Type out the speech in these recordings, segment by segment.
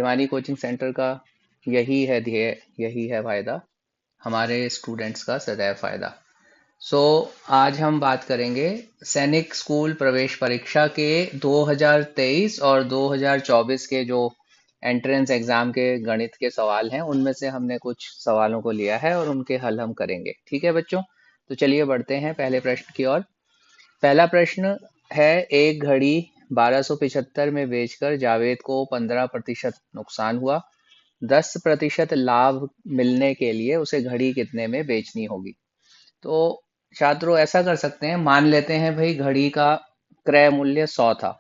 Himani coaching centre का यही है ध्येय, यही है वायदा, हमारे स्टूडेंट्स का सदैव फायदा। सो आज हम बात करेंगे सैनिक स्कूल प्रवेश परीक्षा के 2023 और 2024 के जो एंट्रेंस एग्जाम के गणित के सवाल हैं, उनमें से हमने कुछ सवालों को लिया है और उनके हल हम करेंगे। ठीक है बच्चों, तो चलिए बढ़ते हैं पहले प्रश्न की ओर। पहला प्रश्न है, एक घड़ी 1275 में बेचकर जावेद को 15% नुकसान हुआ। 10% लाभ मिलने के लिए उसे घड़ी कितने में बेचनी होगी। तो छात्रों ऐसा कर सकते हैं, मान लेते हैं भाई घड़ी का क्रय मूल्य 100 था।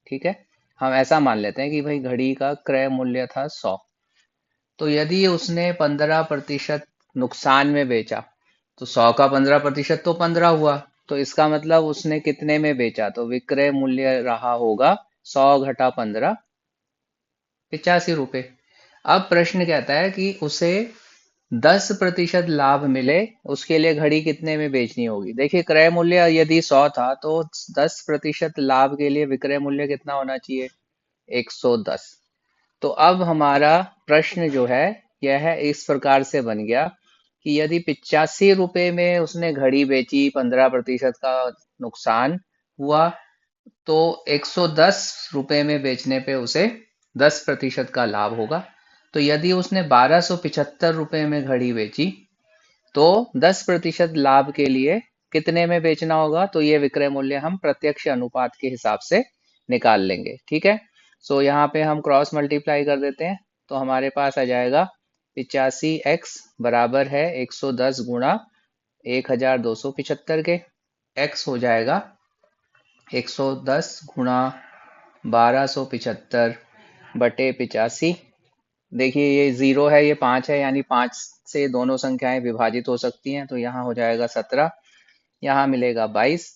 ठीक है, हम ऐसा मान लेते हैं कि भाई घड़ी का क्रय मूल्य था 100। तो यदि उसने 15% नुकसान में बेचा तो 100 का 15% तो 15 हुआ। तो इसका मतलब उसने कितने में बेचा, तो विक्रय मूल्य रहा होगा 100 घटा 15, 85 रुपए। अब प्रश्न कहता है कि उसे 10% लाभ मिले, उसके लिए घड़ी कितने में बेचनी होगी। देखिए क्रय मूल्य यदि 100 था तो 10% लाभ के लिए विक्रय मूल्य कितना होना चाहिए, 110। तो अब हमारा प्रश्न जो है यह इस प्रकार से बन गया कि यदि 85 रुपए में उसने घड़ी बेची, 15% का नुकसान हुआ, तो 110 रुपए में बेचने पे उसे 10% का लाभ होगा। तो यदि उसने 1275 रुपए में घड़ी बेची तो 10% लाभ के लिए कितने में बेचना होगा, तो ये विक्रय मूल्य हम प्रत्यक्ष अनुपात के हिसाब से निकाल लेंगे। ठीक है, सो यहाँ पे हम क्रॉस मल्टीप्लाई कर देते हैं, तो हमारे पास आ जाएगा 85x बराबर है 110 गुणा 1275 के। x हो जाएगा 110 गुणा 1275 बटे 85। देखिए ये 0 है, ये 5 है, यानी 5 से दोनों संख्याएं विभाजित हो सकती हैं, तो यहाँ हो जाएगा 17, यहाँ मिलेगा 22।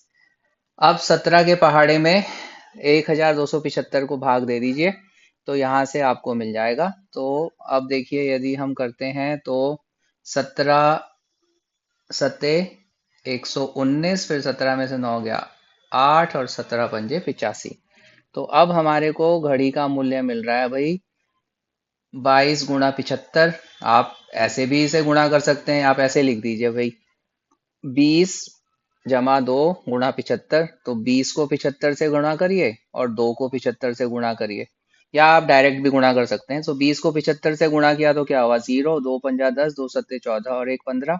अब 17 के पहाड़े में 1275 को भाग दे दीजिए, तो यहाँ से आपको मिल जाएगा। तो अब देखिए यदि हम करते हैं तो 17 सते 119, फिर 17 में से 9 गया 8 और 17 पंजे 85। तो अब हमारे को घड़ी का मूल्य मिल रहा है भाई 22 गुणा 75। आप ऐसे भी इसे गुणा कर सकते हैं, आप ऐसे लिख दीजिए भाई 20 जमा 2 गुणा 75। तो 20 को 75 से गुणा करिए और 2 को 75 से गुणा करिए, या आप डायरेक्ट भी गुणा कर सकते हैं। तो 20 को 75 से गुणा किया तो क्या हुआ, 0, 2 पंजा 10, 2 सत्ते 14 और 1 15,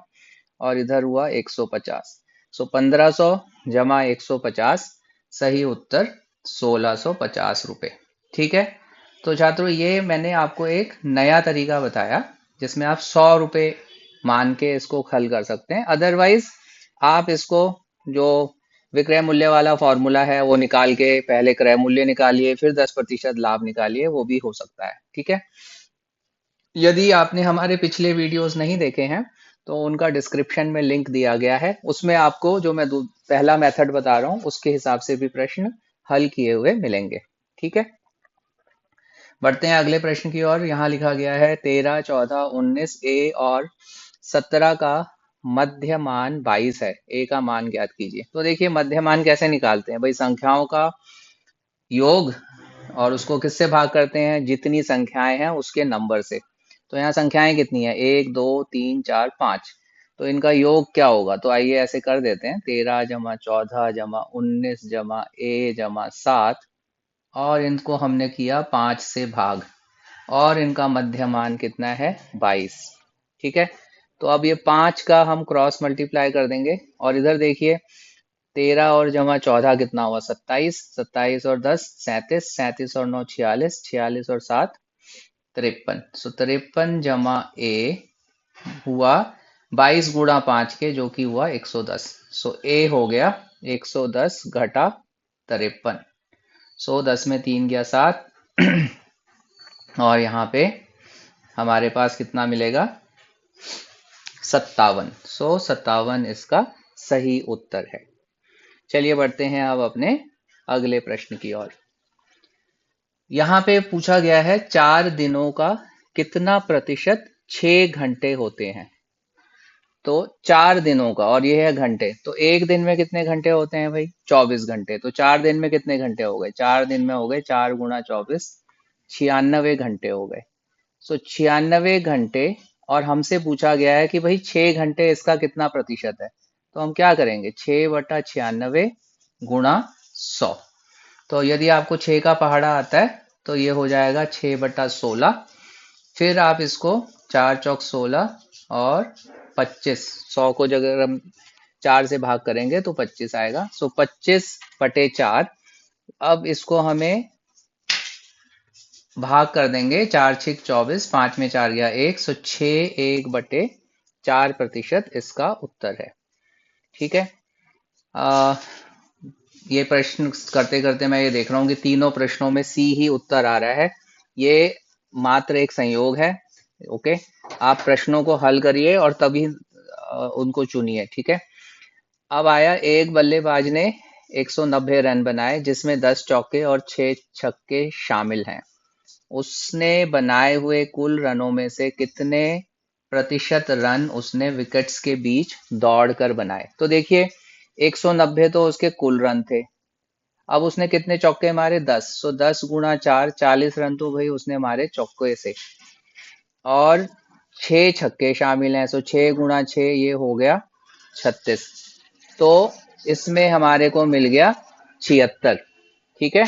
और इधर हुआ 150। सो 1500 जमा 150, सही उत्तर 1650 रुपए। ठीक है, तो छात्रों ये मैंने आपको एक नया तरीका बताया जिसमें आप 100 रुपए मान के इसको हल कर सकते हैं। अदरवाइज आप इसको जो विक्रय मूल्य वाला फॉर्मूला है वो निकाल के पहले क्रय मूल्य निकालिए, फिर 10% लाभ निकालिए, वो भी हो सकता है। ठीक है, यदि आपने हमारे पिछले वीडियोस नहीं देखे हैं तो उनका डिस्क्रिप्शन में लिंक दिया गया है, उसमें आपको जो मैं पहला मेथड बता रहा हूँ उसके हिसाब से भी प्रश्न हल किए हुए मिलेंगे। ठीक है, बढ़ते हैं अगले प्रश्न की ओर। यहाँ लिखा गया है 13, 14, 19 ए और 17 का मध्य मान 22 है, ए का मान ज्ञात कीजिए। तो देखिए मध्य मान कैसे निकालते हैं भाई, संख्याओं का योग और उसको किससे भाग करते हैं, जितनी संख्याएं हैं उसके नंबर से। तो यहाँ संख्याएं कितनी है, 1 2 3 4 5, तो इनका योग क्या होगा। तो आइए ऐसे कर देते हैं, 13 जमा 14 जमा 19 जमा ए जमा 7, और इनको हमने किया 5 से भाग, और इनका मध्यमान कितना है, 22। ठीक है, तो अब ये 5 का हम क्रॉस मल्टीप्लाई कर देंगे, और इधर देखिए 13 और जमा 14 कितना हुआ, 27, 27 और 10 37, 37 और 9 46, 46 और 7 53। सो 53 जमा ए हुआ 22 गुणा 5 के, जो कि हुआ 110। सो ए हो गया 110 घटा 53। सो 10 में 3 गया 7 और यहाँ पे हमारे पास कितना मिलेगा, 57। सो 57 इसका सही उत्तर है। चलिए बढ़ते हैं अब अपने अगले प्रश्न की ओर। यहाँ पे पूछा गया है 4 दिनों का कितना प्रतिशत 6 घंटे होते हैं। तो 4 दिनों का, और ये है घंटे, तो एक दिन में कितने घंटे होते हैं भाई, 24 घंटे। तो 4 दिन में कितने घंटे हो गए, 4 दिन में हो गए 4 गुणा 24, 96 घंटे हो गए। सो 96 घंटे, और हमसे पूछा गया है कि भाई 6 घंटे इसका कितना प्रतिशत है। तो हम क्या करेंगे, 6/96 गुणा 100। तो यदि आपको 6 का पहाड़ा आता है तो ये हो जाएगा 6/16। फिर आप इसको 4 चौक 16 और 25, 100 को अगर हम 4 से भाग करेंगे तो 25 आएगा। सो 25/4। अब इसको हमें भाग कर देंगे, 4×6 = 24, 5 में 4 गया 1, सो 61/4% इसका उत्तर है। ठीक है। आ, ये प्रश्न करते करते मैं ये देख रहा हूँ कि तीनों प्रश्नों में सी ही उत्तर आ रहा है। ये मात्र एक संयोग है। ओके, आप प्रश्नों को हल करिए और तभी उनको चुनिए। ठीक है। अब आया, एक बल्लेबाज ने 190 रन बनाए जिसमें 10 चौके और 6 छक्के शामिल हैं। उसने बनाए हुए कुल रनों में से कितने प्रतिशत रन उसने विकेट्स के बीच दौड़कर बनाए। तो देखिए, 190 तो उसके कुल रन थे। अब उसने कितने चौके मारे, 10। सो 10 × 4 40 रन तो भाई उसने मारे चौके से, और 6 छक्के शामिल हैं। सो 6 × 6 ये हो गया 36। तो इसमें हमारे को मिल गया 76। ठीक है।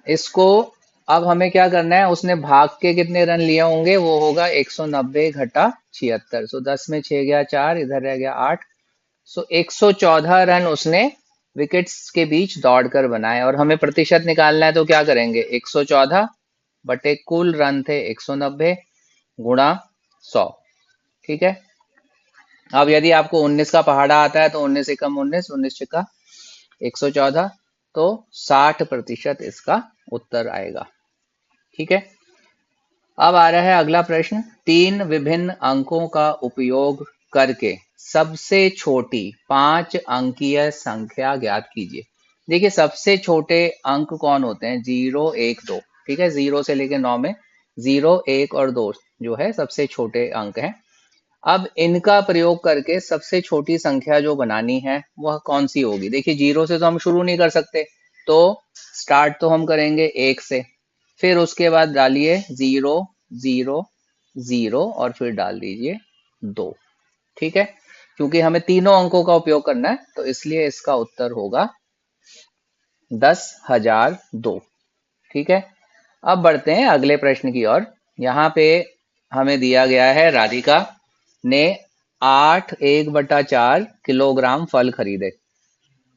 इसको अब हमें क्या करना है, उसने भाग के कितने रन लिए होंगे, वो होगा 190 घटा 76। सो 10 में 6 गया 4, इधर रह गया 8। सो 114 रन उसने विकेट्स के बीच दौड़कर बनाए, और हमें प्रतिशत निकालना है तो क्या करेंगे, 114 बटे कुल रन थे 190 गुणा 100। ठीक है। अब यदि आपको 19 का पहाड़ा आता है तो 19 एकम 19, 19 छक्का 114, तो 60% इसका उत्तर आएगा। ठीक है। अब आ रहा है अगला प्रश्न, 3 विभिन्न अंकों का उपयोग करके सबसे छोटी 5 अंकीय संख्या ज्ञात कीजिए। देखिए, सबसे छोटे अंक कौन होते हैं, 0, 1, 2। ठीक है, 0 से लेके 9 में 0, 1 और 2 जो है सबसे छोटे अंक हैं। अब इनका प्रयोग करके सबसे छोटी संख्या जो बनानी है वह कौन सी होगी। देखिए, 0 से तो हम शुरू नहीं कर सकते, तो स्टार्ट तो हम करेंगे 1 से, फिर उसके बाद डालिए 0, 0, 0 और फिर डाल दीजिए 2। ठीक है। क्योंकि हमें तीनों अंकों का उपयोग करना है तो इसलिए इसका उत्तर होगा 10,002। ठीक है। अब बढ़ते हैं अगले प्रश्न की ओर। यहाँ पे हमें दिया गया है, राधिका ने 8 1/4 किलोग्राम फल खरीदे।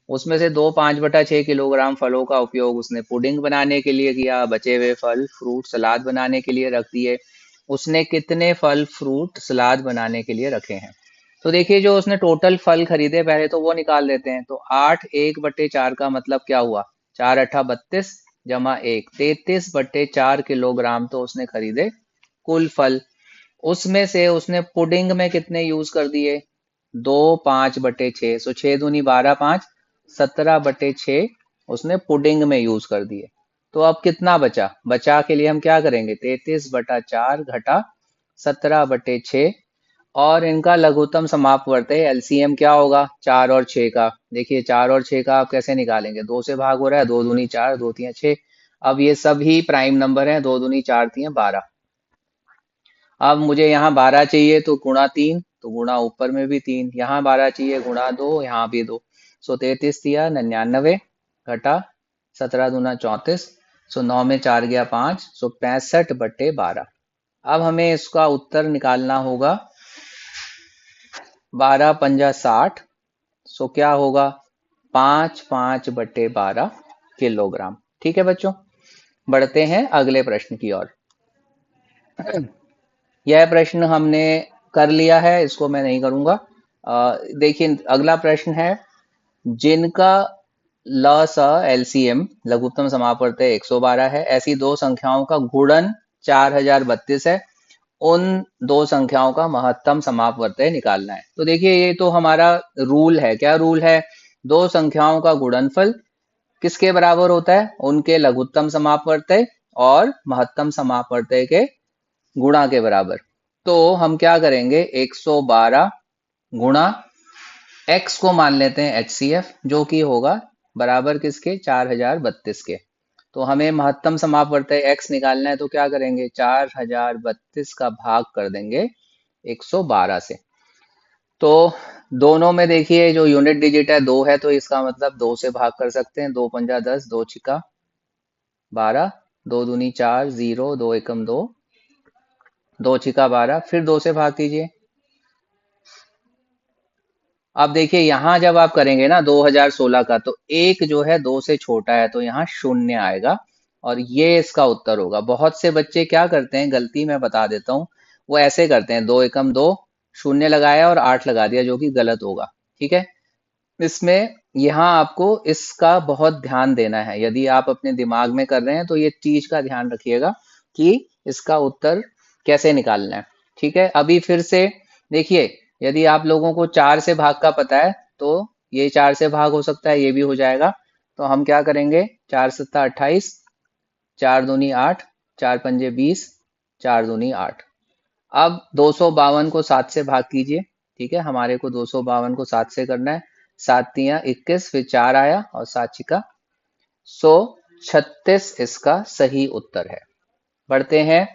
उसमें से 2 5/6 किलोग्राम फलों का उपयोग उसने पुडिंग बनाने के लिए किया। बचे हुए फल फ्रूट सलाद बनाने के लिए रख दिए। उसने कितने फल फ्रूट सलाद बनाने के लिए रखे हैं। तो देखिए, जो उसने टोटल फल खरीदे पहले तो वो निकाल लेते हैं। तो 8 1/4 का मतलब क्या हुआ, 4 8 32 जमा 1 33/4 किलोग्राम तो उसने खरीदे कुल फल। उसमें से उसने पुडिंग में कितने यूज कर दिए, 2 5/6। सो 6 दूनी 12, 5 17/6 उसने पुडिंग में यूज कर दिए। तो अब कितना बचा, बचा के लिए हम क्या करेंगे, 33/4 घटा 17/6, और इनका लघुत्तम समापवर्त है, एलसीएम क्या होगा, 4 और 6 का। देखिए, 4 और 6 का आप कैसे निकालेंगे, 2 से भाग हो रहा है, 2 दूनी 4, 2 3 6। अब ये सभी प्राइम नंबर हैं, 2 दूनी 4 3 12। अब मुझे यहाँ 12 चाहिए तो गुणा 3, तो गुणा ऊपर में भी 3, यहाँ 12 चाहिए गुणा 2, यहाँ भी 2। सो 33 दिया 99 घटा 17 दूना 34। सो 9 में 4 गया 5, सो 65/12। अब हमें इसका उत्तर निकालना होगा, 12 पंजा 60। सो क्या होगा, 5 5/12 किलोग्राम। ठीक है बच्चों, बढ़ते हैं अगले प्रश्न की ओर। यह प्रश्न हमने कर लिया है, इसको मैं नहीं करूंगा। देखिए, अगला प्रश्न है, जिनका ल स एलसीएम लघुत्तम समापवर्त 112 है, ऐसी दो संख्याओं का गुणन 4032 है, उन दो संख्याओं का महत्तम समापवर्त निकालना है। तो देखिए, ये तो हमारा रूल है। क्या रूल है, दो संख्याओं का गुणनफल किसके बराबर होता है, उनके लघुत्तम समापवर्त और महत्तम समापवर्त के गुणा के बराबर। तो हम क्या करेंगे, 112 गुणा x को मान लेते हैं HCF, जो कि होगा बराबर किसके, 4032 के। तो हमें महत्तम समापवर्तक x निकालना है, तो क्या करेंगे, 4032 का भाग कर देंगे 112 से। तो दोनों में देखिए जो यूनिट डिजिट है 2 है, तो इसका मतलब 2 से भाग कर सकते हैं। 2 पंजा 10, 2 छिका 12, 2 दूनी 4, 0, 2 एकम 2, 2 छिका 12, फिर 2 से भाग कीजिए। अब देखिए यहां जब आप करेंगे ना 2016 का, तो एक जो है 2 से छोटा है, तो यहाँ शून्य आएगा और ये इसका उत्तर होगा। बहुत से बच्चे क्या करते हैं, गलती मैं बता देता हूँ, वो ऐसे करते हैं, 2 एकम 2, शून्य लगाया और 8 लगा दिया, जो कि गलत होगा। ठीक है, इसमें यहाँ आपको इसका बहुत ध्यान देना है। यदि आप अपने दिमाग में कर रहे हैं तो ये चीज का ध्यान रखिएगा कि इसका उत्तर कैसे निकालना है। ठीक है, अभी फिर से देखिए, यदि आप लोगों को 4 से भाग का पता है तो ये 4 से भाग हो सकता है, ये भी हो जाएगा। तो हम क्या करेंगे, 4 सत्ता 28, 4 दूनी 8, 4 पंजे 20, 4 दूनी 8। अब 252 को 7 से भाग कीजिए। ठीक है, हमारे को 252 को 7 से करना है। 7 तियां 21, फिर 4 आया और 7 छिका 136 इसका सही उत्तर है। बढ़ते हैं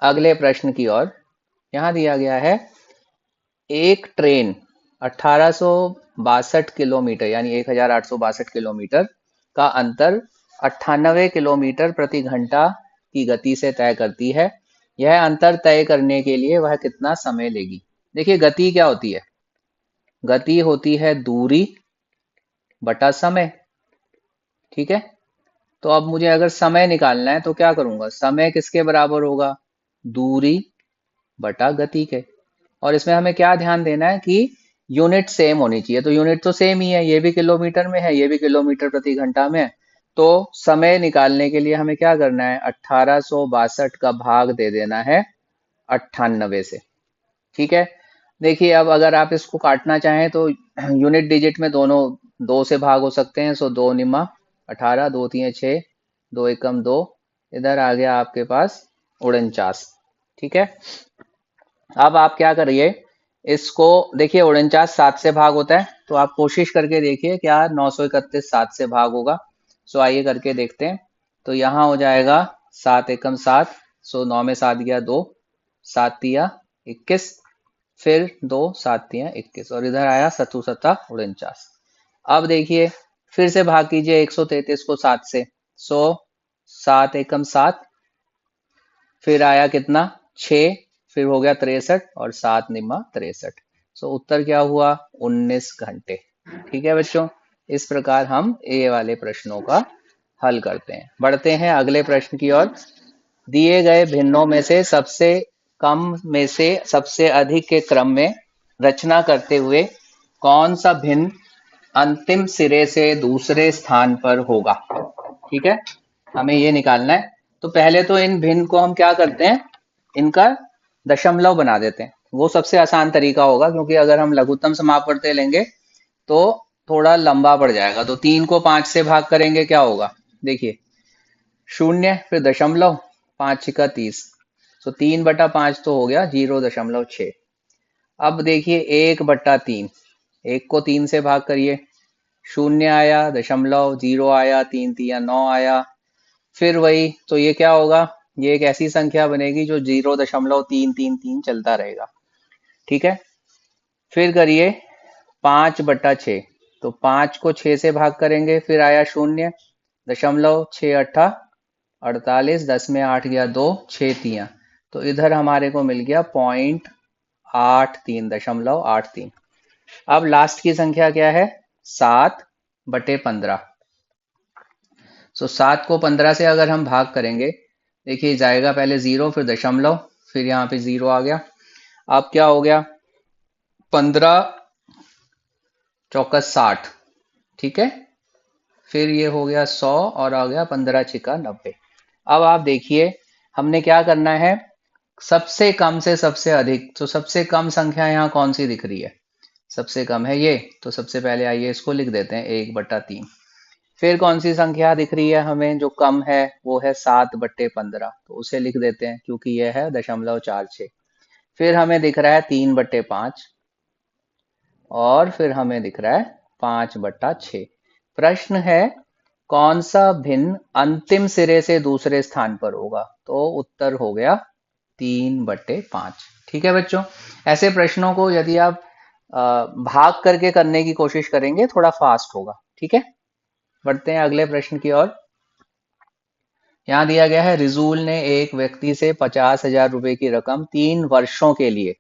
अगले प्रश्न की ओर। यहां दिया गया है, एक ट्रेन 1862 किलोमीटर यानी 1862 किलोमीटर का अंतर 98 किलोमीटर प्रति घंटा की गति से तय करती है। यह अंतर तय करने के लिए वह कितना समय लेगी। देखिए गति क्या होती है, गति होती है दूरी बटा समय। ठीक है, तो अब मुझे अगर समय निकालना है तो क्या करूंगा, समय किसके बराबर होगा, दूरी बटा गति के। और इसमें हमें क्या ध्यान देना है कि यूनिट सेम होनी चाहिए। तो यूनिट तो सेम ही है, ये भी किलोमीटर में है, ये भी किलोमीटर प्रति घंटा में है। तो समय निकालने के लिए हमें क्या करना है, 1862 का भाग दे देना है 98 से। ठीक है, देखिए अब अगर आप इसको काटना चाहें तो यूनिट डिजिट में दोनों 2 से भाग हो सकते हैं। सो 2 निमा 18, 2 तिये 6, 2 एकम 2, इधर आ गया आपके पास 49। ठीक है, अब आप क्या करिए, इसको देखिए 49 7 से भाग होता है, तो आप कोशिश करके देखिए क्या 931 7 से भाग होगा। सो आइए करके देखते हैं। तो यहाँ हो जाएगा 7 एकम 7, सो 9 में 7 गया 2, 7 तिया 21, फिर 2 7 तिया 21, और इधर आया 7 सत्ता 49। अब देखिए फिर से भाग कीजिए 133 को 7 से। सो 7 एकम 7, फिर आया कितना 6, फिर हो गया 63 और 7 निम्मा 63। सो उत्तर क्या हुआ, 19 घंटे। ठीक है बच्चों, इस प्रकार हम ए वाले प्रश्नों का हल करते हैं। बढ़ते हैं अगले प्रश्न की ओर। दिए गए भिन्नों में से सबसे कम में से सबसे अधिक के क्रम में रचना करते हुए कौन सा भिन्न अंतिम सिरे से दूसरे स्थान पर होगा। ठीक है, हमें ये निकालना है। तो पहले तो इन भिन्न को हम क्या करते हैं, इनका दशमलव बना देते हैं। वो सबसे आसान तरीका होगा, क्योंकि अगर हम लघुत्तम समापवर्तक लेंगे तो थोड़ा लंबा पड़ जाएगा। तो 3 को 5 से भाग करेंगे, क्या होगा, देखिए 0, फिर दशमलव, 5 छिका 30, तो 3/5 तो हो गया 0.6। अब देखिए 1/3, 1 को 3 से भाग करिए, 0 आया, दशमलव 0 आया, 3 तिया 9 आया, फिर वही। तो ये क्या होगा, ये एक ऐसी संख्या बनेगी जो 0.333 चलता रहेगा। ठीक है, फिर करिए 5/6, तो 5 को 6 से भाग करेंगे, फिर आया 0, दशमलव 6 अट्ठा 48, 10 में 8 गया 2, 6 तिया, तो इधर हमारे को मिल गया 0.83। अब लास्ट की संख्या क्या है, 7/15। सो 7 को 15 से अगर हम भाग करेंगे, देखिए जाएगा पहले 0, फिर दशमलव, फिर यहाँ पे 0 आ गया। अब क्या हो गया, 15 चौका 60। ठीक है, फिर ये हो गया 100 और आ गया 15 छिका 90। अब आप देखिए हमने क्या करना है, सबसे कम से सबसे अधिक। तो सबसे कम संख्या यहाँ कौन सी दिख रही है, सबसे कम है ये। तो सबसे पहले आइए इसको लिख देते हैं 1/3। फिर कौन सी संख्या दिख रही है हमें जो कम है, वो है 7/15, तो उसे लिख देते हैं क्योंकि यह है 0.46। फिर हमें दिख रहा है 3/5, और फिर हमें दिख रहा है 5/6। प्रश्न है कौन सा भिन्न अंतिम सिरे से दूसरे स्थान पर होगा? तो उत्तर हो गया 3/5। ठीक है बच्चों, ऐसे प्रश्नों को यदि आप भाग करके करने की कोशिश करेंगे थोड़ा फास्ट होगा। ठीक है, बढ़ते हैं अगले प्रश्न की ओर। यहाँ दिया गया है, रिजूल ने एक व्यक्ति से 50,000 रुपए की रकम 3 वर्षों के लिए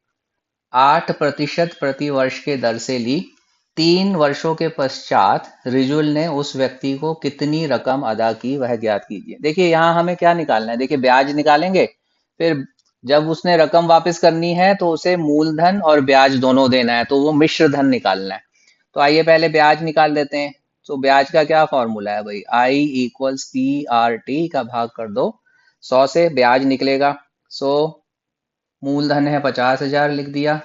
8% प्रति वर्ष के दर से ली। 3 वर्षों के पश्चात रिजुल ने उस व्यक्ति को कितनी रकम अदा की, वह ज्ञात कीजिए। देखिए यहाँ हमें क्या निकालना है, देखिए ब्याज निकालेंगे, फिर जब उसने रकम वापस करनी है तो उसे मूलधन और ब्याज दोनों देना है, तो वो मिश्र धन निकालना है। तो आइए पहले ब्याज निकाल लेते हैं। तो ब्याज का क्या फॉर्मूला है भाई, I = PRT का भाग कर दो 100 से, ब्याज निकलेगा 100, मूलधन है 50,000 लिख दिया,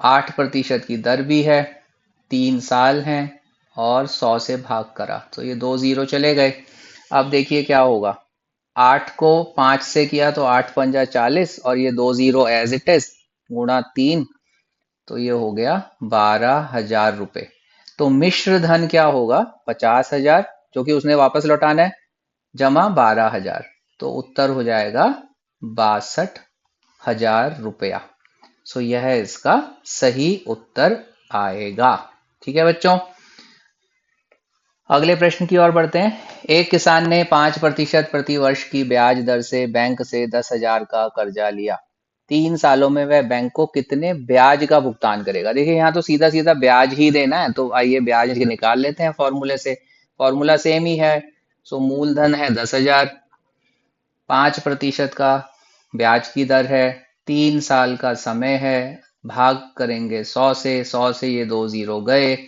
8% की दर भी है, 3 साल हैं, और 100 से भाग करा तो ये 2 जीरो चले गए। अब देखिए क्या होगा, 8 को 5 से किया तो 8×5 = 40, और ये 2 जीरो एज इट इज गुणा 3, तो ये हो गया 12,000 रुपए। तो मिश्र धन क्या होगा, 50,000 जो कि उसने वापस लौटाना है, जमा 12,000, तो उत्तर हो जाएगा 62,000 रुपया। सो यह इसका सही उत्तर आएगा। ठीक है बच्चों, अगले प्रश्न की ओर बढ़ते हैं। एक किसान ने 5% प्रति वर्ष की ब्याज दर से बैंक से 10,000 का कर्जा लिया। 3 सालों में वह बैंक को कितने ब्याज का भुगतान करेगा? देखिए यहाँ तो सीधा सीधा ब्याज ही देना है, तो आइए ब्याज निकाल लेते हैं फॉर्मूले से। फॉर्मूला सेम ही है। सो मूलधन है 10,000, 5% का ब्याज की दर है, 3 साल का समय है, भाग करेंगे 100 से, 100 से ये 2 जीरो गए।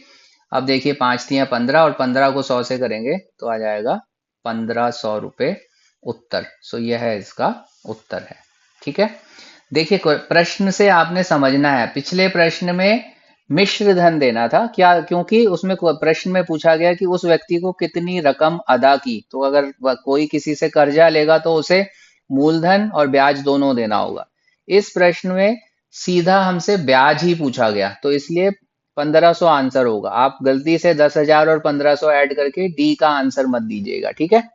अब देखिए 5×3 = 15, और 15 को 100 से करेंगे तो आ जाएगा 1,500 रुपये उत्तर। सो यह है इसका उत्तर है। ठीक है, देखिए प्रश्न से आपने समझना है, पिछले प्रश्न में मिश्र धन देना था क्या, क्योंकि उसमें प्रश्न में पूछा गया कि उस व्यक्ति को कितनी रकम अदा की। तो अगर कोई किसी से कर्जा लेगा तो उसे मूलधन और ब्याज दोनों देना होगा। इस प्रश्न में सीधा हमसे ब्याज ही पूछा गया, तो इसलिए 1,500 आंसर होगा। आप गलती से 10,000 और 1,500 ऐड करके डी का आंसर मत दीजिएगा। ठीक है,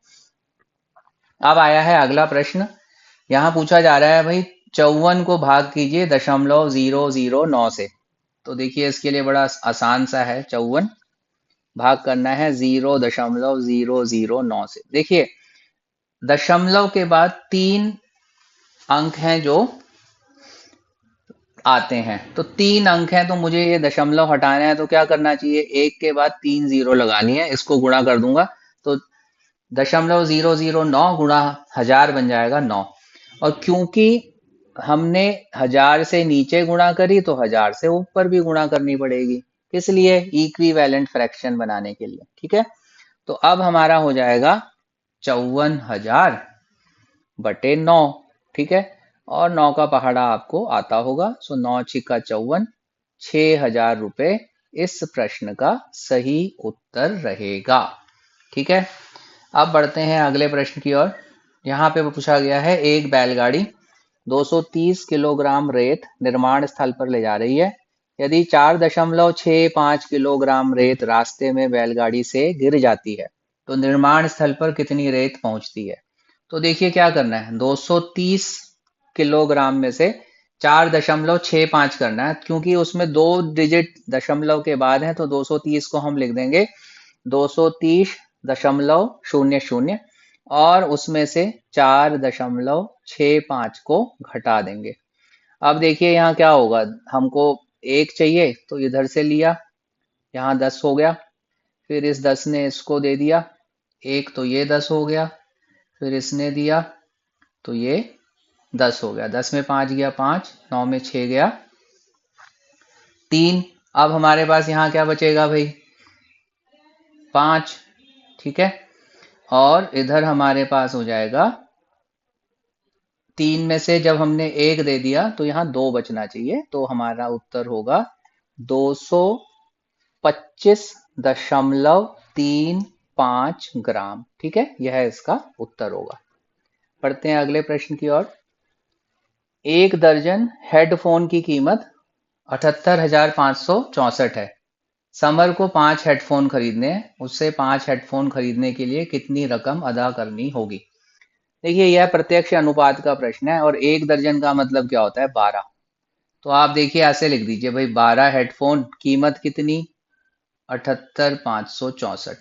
अब आया है अगला प्रश्न। यहाँ पूछा जा रहा है भाई 54 को भाग कीजिए 0.009 से। तो देखिए इसके लिए बड़ा आसान सा है, 54 भाग करना है 0.009 से। देखिए दशमलव के बाद 3 अंक हैं जो आते हैं, तो 3 अंक हैं, तो मुझे ये दशमलव हटाना है, तो क्या करना चाहिए, 1 के बाद 3 जीरो लगानी है, इसको गुणा कर दूंगा तो 0.009 गुणा 1000 बन जाएगा 9। और क्योंकि हमने 1000 से नीचे गुणा करी तो 1000 से ऊपर भी गुणा करनी पड़ेगी, किस लिए, इक्विवेलेंट फ्रैक्शन बनाने के लिए। ठीक है, तो अब हमारा हो जाएगा 54,000/9। ठीक है, और 9 का पहाड़ा आपको आता होगा। सो 9×6 = 54, 6,000 रुपए इस प्रश्न का सही उत्तर रहेगा। ठीक है, अब बढ़ते हैं अगले प्रश्न की ओर। यहाँ पे पूछा गया है, एक बैलगाड़ी 230 किलोग्राम रेत निर्माण स्थल पर ले जा रही है। यदि 4.65 किलोग्राम रेत रास्ते में बैलगाड़ी से गिर जाती है तो निर्माण स्थल पर कितनी रेत पहुंचती है? तो देखिए क्या करना है, 230 किलोग्राम में से 4.65 करना है, क्योंकि उसमें 2 डिजिट दशमलव के बाद है, तो 230 को हम लिख देंगे 230.00, और उसमें से 4.65 को घटा देंगे। अब देखिए यहाँ क्या होगा, हमको 1 चाहिए तो इधर से लिया, यहाँ 10 हो गया, फिर इस 10 ने इसको दे दिया 1, तो ये 10 हो गया, फिर इसने दिया तो ये 10 हो गया, 10 में 5 गया 5, 9 में 6 गया 3। अब हमारे पास यहाँ क्या बचेगा भाई, 5। ठीक है, और इधर हमारे पास हो जाएगा 3 में से जब हमने 1 दे दिया तो यहाँ 2 बचना चाहिए, तो हमारा उत्तर होगा 225.35 ग्राम। ठीक है, यह इसका उत्तर होगा। पढ़ते हैं अगले प्रश्न की ओर। 1 दर्जन हेडफोन की कीमत 78,564 है। समर को 5 हेडफोन खरीदने हैं, उससे 5 हेडफोन खरीदने के लिए कितनी रकम अदा करनी होगी। देखिए यह प्रत्यक्ष अनुपात का प्रश्न है और 1 दर्जन का मतलब क्या होता है 12। तो आप देखिए ऐसे लिख दीजिए भाई 12 हेडफोन कीमत कितनी 78,564।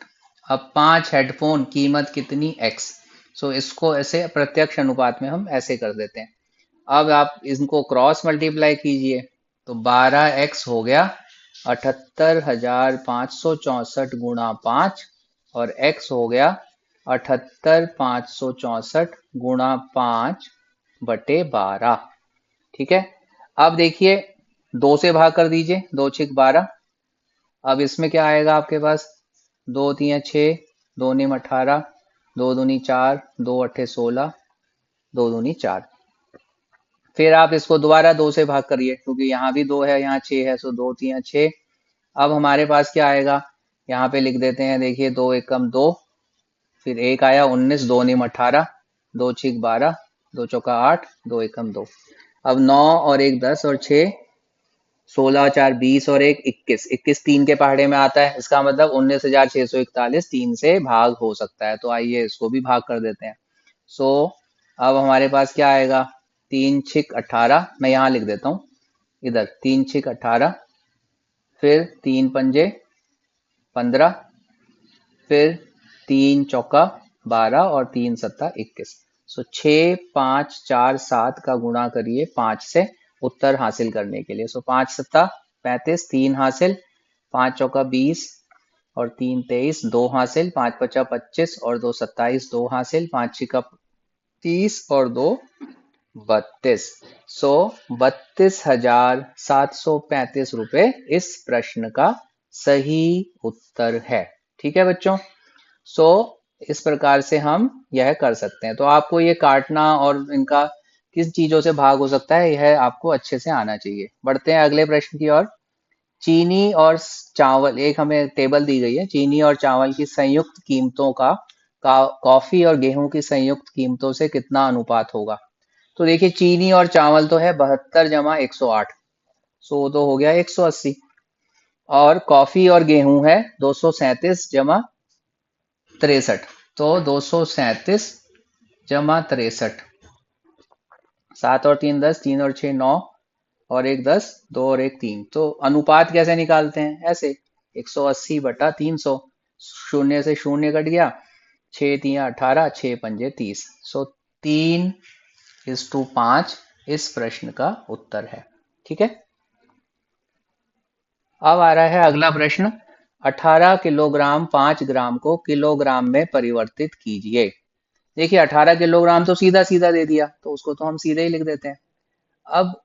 अब 5 हेडफोन कीमत कितनी x। सो इसको ऐसे प्रत्यक्ष अनुपात में हम ऐसे कर देते हैं। अब आप इनको क्रॉस मल्टीप्लाई कीजिए तो 12x हो गया 78,564 गुणा 5 और x हो गया 78,564 गुणा 5/12। ठीक है। अब देखिए 2 से भाग कर दीजिए, 2×6 = 12। अब इसमें क्या आएगा आपके पास 2×3 = 6, 2×9 = 18, 2×2 = 4, 2×8 = 16, 2×2 = 4। फिर आप इसको दोबारा 2 से भाग करिए क्योंकि यहाँ भी 2 है यहाँ 6 है, सो 2×3 = 6। अब हमारे पास क्या आएगा, यहाँ पे लिख देते हैं, देखिए 2 एकम 2, फिर 1 आया 19, 2×9 = 18, 2×6 = 12, 2×4 = 8, 2 एकम 2। अब 9 और 1 10 और 6 16 4 20 और 1 21, 21 3 के पहाड़े में आता है, इसका मतलब 19,641 3 से भाग हो सकता है। तो आइए इसको भी भाग कर देते हैं। सो अब हमारे पास क्या आएगा 3×6 = 18, मैं यहाँ लिख देता हूँ इधर 3×6 = 18, फिर 3×5 = 15, फिर 3×4 = 12 और 3×7 = 21। सो 6 5 4 7 का गुणा करिए 5 से उत्तर हासिल करने के लिए। सो 5×7 = 35, 3 हासिल, 5×4 = 20 और 3 23, 2 हासिल, 5×5 = 25 और 2 27, 2 हासिल, 5×6 = 30 और 2 32। सो 32,735 रुपए इस प्रश्न का सही उत्तर है। ठीक है बच्चों। सो इस प्रकार से हम यह कर सकते हैं। तो आपको ये काटना और इनका किस चीजों से भाग हो सकता है यह आपको अच्छे से आना चाहिए। बढ़ते हैं अगले प्रश्न की ओर। चीनी और चावल, एक हमें टेबल दी गई है, चीनी और चावल की संयुक्त कीमतों का कॉफी और गेहूं की संयुक्त कीमतों से कितना अनुपात होगा। तो देखिए चीनी और चावल तो है 72 जमा 108, सो तो हो गया 180। और कॉफी और गेहूं है 237 जमा 63, तो 237 जमा 63, 7 और 3 10, 3 और 6 9 और 1 10, 2 और 1 3। तो अनुपात कैसे निकालते हैं, ऐसे 180/300, शून्य से शून्य कट गया, 6×3 = 18, 6×5 = 30। सो 3:5 इस प्रश्न का उत्तर है। ठीक है। अब आ रहा है अगला प्रश्न। 18 किलोग्राम 5 ग्राम को किलोग्राम में परिवर्तित कीजिए। देखिए 18 किलोग्राम तो सीधा सीधा दे दिया, तो उसको तो हम सीधे ही लिख देते हैं। अब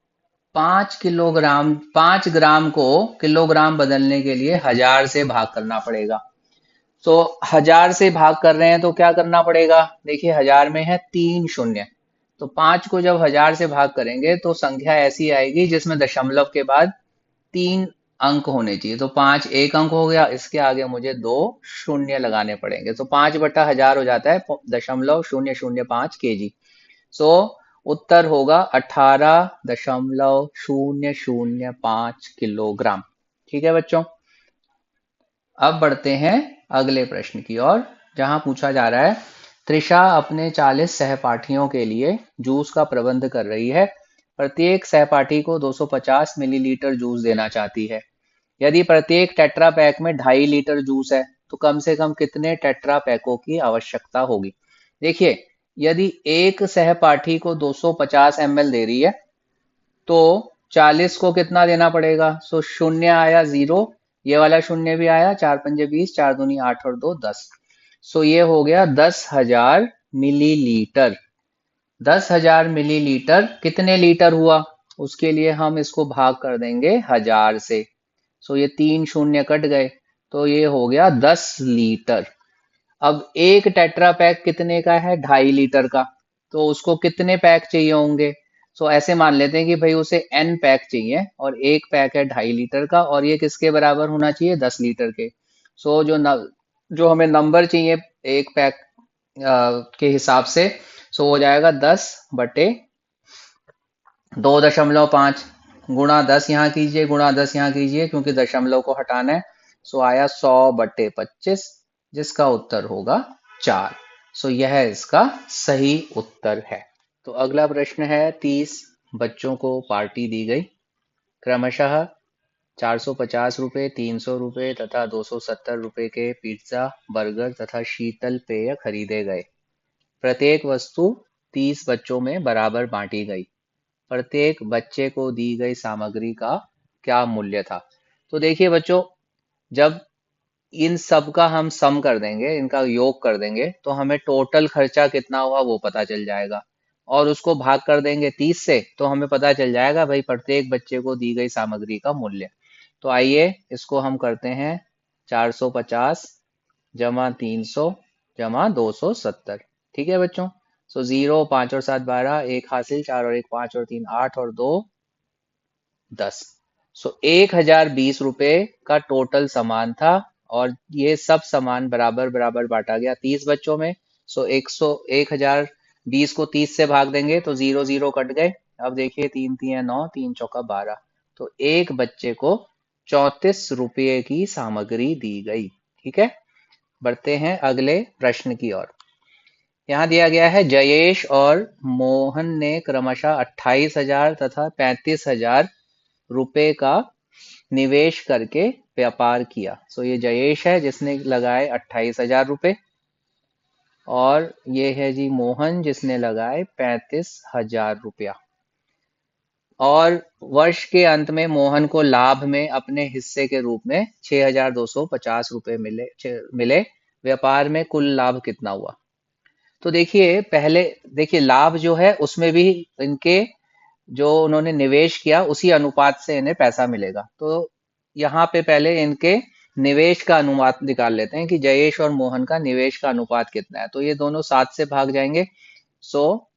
5 ग्राम को किलोग्राम बदलने के लिए 1000 से भाग करना पड़ेगा। तो 1000 से भाग कर रहे हैं तो क्या करना पड़ेगा, देखिए 1000 में है 3 शून्य, तो 5 को जब 1000 से भाग करेंगे तो संख्या ऐसी आएगी जिसमें दशमलव के बाद 3 अंक होने चाहिए। तो 5 एक अंक हो गया, इसके आगे मुझे 2 शून्य लगाने पड़ेंगे, तो 5/1000 हो जाता है 0.005 kg। सो उत्तर होगा 18.005 किलोग्राम। ठीक है बच्चों। अब बढ़ते हैं अगले प्रश्न की ओर, जहां पूछा जा रहा है त्रिशा अपने 40 सहपाठियों के लिए जूस का प्रबंध कर रही है। प्रत्येक सहपाठी को 250 मिलीलीटर जूस देना चाहती है। यदि प्रत्येक टेट्रा पैक में 2.5 लीटर जूस है तो कम से कम कितने टेट्रा पैकों की आवश्यकता होगी। देखिए यदि एक सहपाठी को 250 ml दे रही है तो 40 को कितना देना पड़ेगा। सो शून्य आया 0, ये वाला शून्य भी आया, 4×5 = 20, 4×2 = 8 और 2 10। सो ये हो गया 10,000 मिलीलीटर। 10,000 मिलीलीटर कितने लीटर हुआ, उसके लिए हम इसको भाग कर देंगे 1000 से। सो ये 3 शून्य कट गए, तो ये हो गया 10 लीटर। अब एक टेट्रा पैक कितने का है, 2.5 लीटर का, तो उसको कितने पैक चाहिए होंगे। सो ऐसे मान लेते हैं कि भाई उसे n पैक चाहिए और एक पैक है 2.5 लीटर का और ये किसके बराबर होना चाहिए, 10 लीटर के। सो जो हमें नंबर चाहिए एक पैक के हिसाब से, सो हो जाएगा 10/2.5 गुणा 10 यहाँ कीजिए, गुणा 10 यहाँ कीजिए क्योंकि दशमलव को हटाना है। सो आया 100/25, जिसका उत्तर होगा 4। सो यह इसका सही उत्तर है। तो अगला प्रश्न है, 30 बच्चों को पार्टी दी गई, क्रमशः 450 रुपये, 300 रुपये तथा 270 रुपये के पिज्जा, बर्गर तथा शीतल पेय खरीदे गए। प्रत्येक वस्तु 30 बच्चों में बराबर बांटी गई। प्रत्येक बच्चे को दी गई सामग्री का क्या मूल्य था? तो देखिए बच्चों, जब इन सब का हम सम कर देंगे, इनका योग कर देंगे, तो हमें टोटल खर्चा कितना हुआ वो पता चल जाएगा। और उसको भाग कर देंगे 30 से, तो हमें पता चल जाएगा भाई प्रत्येक बच्चे को दी गई सामग्री का मूल्य। तो आइए इसको हम करते हैं, 450 जमा 300 जमा 270। ठीक है बच्चों। सो 0, 5 और 7 12, 1 हासिल, 4 और 1 5 और 3 8 और 2 10। सो 1020 रुपये का टोटल सामान था, और ये सब सामान बराबर बराबर बांटा गया 30 बच्चों में। सो 1020 को 30 से भाग देंगे तो 0 0 कट गए। अब देखिए, 3 3 9, 3 चौका 12, तो एक बच्चे को 34 रुपये की सामग्री दी गई। ठीक है, बढ़ते हैं अगले प्रश्न की ओर। यहाँ दिया गया है, जयेश और मोहन ने क्रमशः 28,000 तथा 35,000 रुपए का निवेश करके व्यापार किया। सो ये जयेश है जिसने लगाए 28,000 रुपए, और ये है जी मोहन जिसने लगाए 35,000 रुपया। और वर्ष के अंत में मोहन को लाभ में अपने हिस्से के रूप में 6,250 रुपये मिले। व्यापार में कुल लाभ कितना हुआ? तो देखिए, पहले देखिए लाभ जो है उसमें भी इनके जो उन्होंने निवेश किया उसी अनुपात से इन्हें पैसा मिलेगा। तो यहाँ पे पहले इनके निवेश का अनुपात निकाल लेते हैं कि जयेश और मोहन का निवेश का अनुपात कितना है। तो ये दोनों 7 से भाग जाएंगे। सो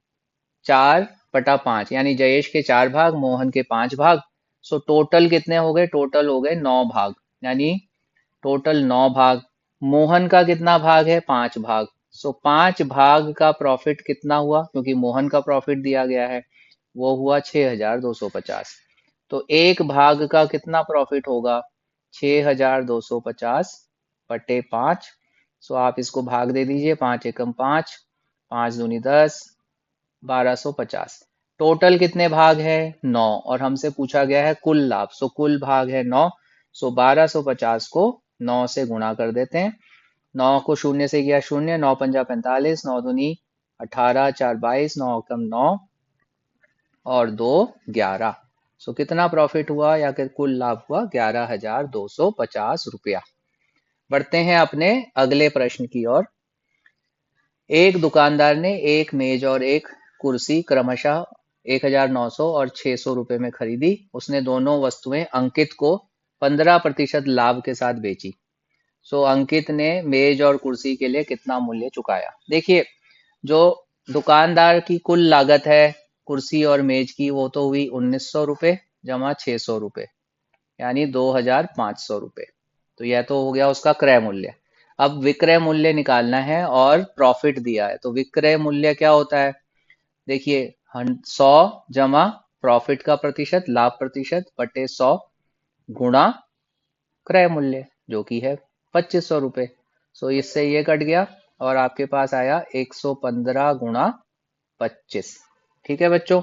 4/5, यानी जयेश के 4 भाग, मोहन के 5 भाग। सो टोटल कितने हो गए? टोटल हो गए 9 भाग, यानी टोटल 9 भाग। मोहन का कितना भाग है? 5 भाग। सो 5 भाग का प्रॉफिट कितना हुआ? क्योंकि मोहन का प्रॉफिट दिया गया है, वो हुआ 6,250। तो एक भाग का कितना प्रॉफिट होगा? 6,250/5। सो आप इसको भाग दे दीजिए, 5 एकम 5, 5 दूनी 10, 1250। टोटल कितने भाग है? 9। और हमसे पूछा गया है कुल लाभ, सो कुल भाग है 9। सो 1250 को 9 से गुणा कर देते हैं। 9 को शून्य से किया शून्य, 9 पंजा 45, 9 दूनी 18, 4 22, 9 एकम 9 और 2 11। सो कितना प्रॉफिट हुआ या कि कुल लाभ हुआ? 11,250 रुपया। बढ़ते हैं अपने अगले प्रश्न की ओर। एक दुकानदार ने एक मेज और एक कुर्सी क्रमशः 1,900 और 600 रुपए में खरीदी। उसने दोनों वस्तुएं अंकित को 15% लाभ के साथ बेची। सो अंकित ने मेज और कुर्सी के लिए कितना मूल्य चुकाया? देखिए, जो दुकानदार की कुल लागत है कुर्सी और मेज की, वो तो हुई 1,900 रुपये जमा 600 रुपये, यानी 2,500 रुपये। तो यह तो हो गया उसका क्रय मूल्य। अब विक्रय मूल्य निकालना है, और प्रॉफिट दिया है, तो विक्रय मूल्य क्या होता है? देखिए, 100 जमा प्रॉफिट का प्रतिशत, लाभ प्रतिशत, बटे 100 गुणा क्रय मूल्य जो कि है 2,500 रुपये। सो इससे ये कट गया, और आपके पास आया 115 गुणा 25। ठीक है बच्चों,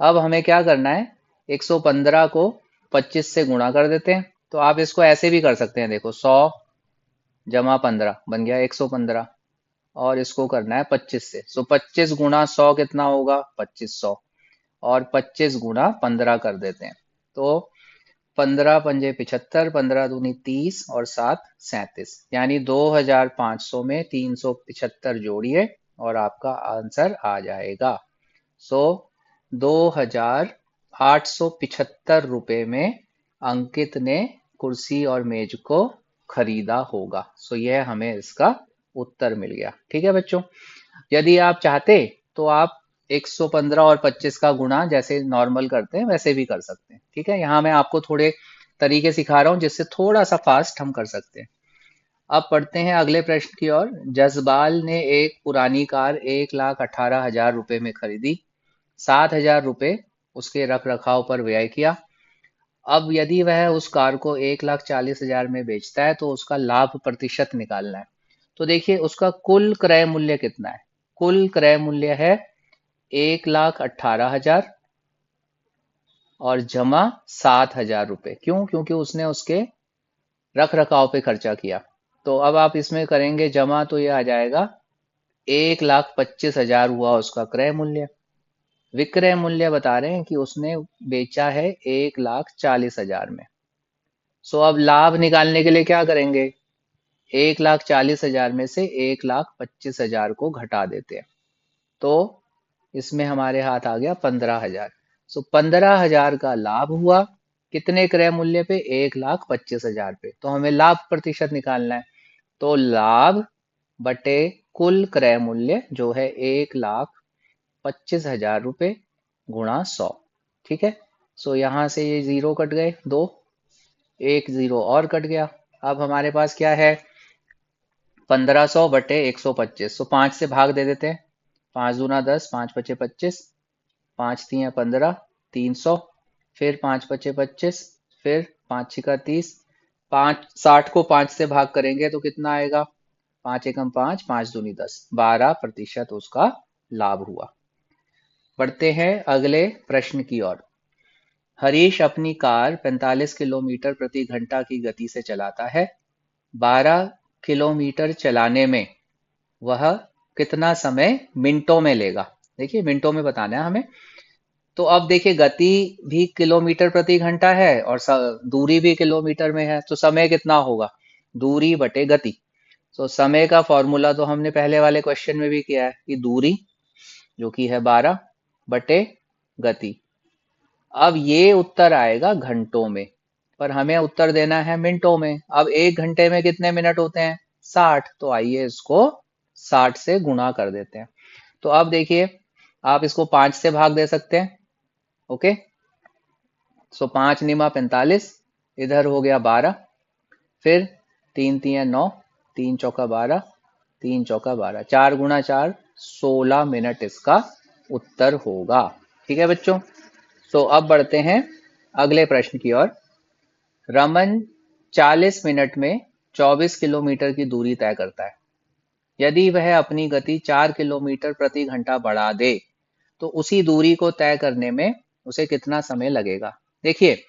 अब हमें क्या करना है? 115 को 25 से गुणा कर देते हैं। तो आप इसको ऐसे भी कर सकते हैं, देखो 100 जमा 15 बन गया 115, और इसको करना है 25 से। सो 25 गुणा 100 कितना होगा? 2500, और 25 गुणा 15 कर देते हैं। तो 15 पंजे 75, 15 दूनी 30 और 7 37, यानी 2,500 में 375 जोड़िए और आपका आंसर आ जाएगा। सो 2,875 रुपये में अंकित ने कुर्सी और मेज को खरीदा होगा। सो यह हमें इसका उत्तर मिल गया। ठीक है बच्चों, यदि आप चाहते तो आप 115 और 25 का गुणा जैसे नॉर्मल करते हैं वैसे भी कर सकते हैं। ठीक है, यहाँ मैं आपको थोड़े तरीके सिखा रहा हूँ जिससे थोड़ा सा फास्ट हम कर सकते हैं। अब पढ़ते हैं अगले प्रश्न की ओर। जसबाल ने एक पुरानी कार 1,18,000 रुपए में खरीदी। 7,000 रुपए उसके रख रखाव पर व्यय किया। अब यदि वह उस कार को 1,40,000 में बेचता है तो उसका लाभ प्रतिशत निकालना है। तो देखिए उसका कुल क्रय मूल्य कितना है। कुल क्रय मूल्य है 1,18,000 और जमा 7,000 रुपये। क्यों? क्योंकि उसने उसके रख रखाव पे खर्चा किया। तो अब आप इसमें करेंगे जमा तो ये आ जाएगा 1,25,000 हुआ उसका क्रय मूल्य। विक्रय मूल्य बता रहे हैं कि उसने बेचा है 1,40,000 में। सो अब लाभ निकालने के लिए क्या करेंगे, 1,40,000 में से 1,25,000 को घटा देते हैं। तो इसमें हमारे हाथ आ गया 15,000। सो 15,000 का लाभ हुआ कितने क्रय मूल्य पे, 1,25,000 पे। तो हमें लाभ प्रतिशत निकालना है। तो लाभ बटे कुल क्रय मूल्य जो है 1,25,000 रुपये गुणा 100। ठीक है। सो यहां से ये जीरो कट गए, दो, एक जीरो और कट गया। अब हमारे पास क्या है, 1500 बटे 125। सो 5 से भाग दे देते हैं। 5 दूना 10, 5 पचे 25, 5 तिया 15, 300, फिर 5 पचे 25, फिर 5 छिका 30, 5 60 को 5 से भाग करेंगे तो कितना आएगा, 5 एकम 5, 5 दूनी 10, 12% उसका लाभ हुआ। बढ़ते हैं अगले प्रश्न की ओर। हरीश अपनी कार 45 किलोमीटर प्रति घंटा की गति से चलाता है। 12 किलोमीटर चलाने में वह कितना समय मिनटों में लेगा। देखिए मिनटों में बताना है हमें। तो अब देखिए गति भी किलोमीटर प्रति घंटा है और दूरी भी किलोमीटर में है, तो समय कितना होगा, दूरी बटे गति। तो समय का फॉर्मूला तो हमने पहले वाले क्वेश्चन में भी किया है कि दूरी जो कि है 12 बटे गति। अब ये उत्तर आएगा घंटों में, पर हमें उत्तर देना है मिनटों में। अब 1 घंटे में कितने मिनट होते हैं, 60। तो आइए इसको 60 से गुणा कर देते हैं। तो अब देखिए आप इसको 5 से भाग दे सकते हैं। ओके। सो 5 निमा 45, इधर हो गया 12, फिर 3 तिया 9, 3 चौका 12, 3 चौका 12, 4 गुणा 4, 16 मिनट इसका उत्तर होगा। ठीक है बच्चों। तो अब बढ़ते हैं अगले प्रश्न की ओर। रमन 40 मिनट में 24 किलोमीटर की दूरी तय करता है। यदि वह अपनी गति 4 किलोमीटर प्रति घंटा बढ़ा दे तो उसी दूरी को तय करने में उसे कितना समय लगेगा। देखिए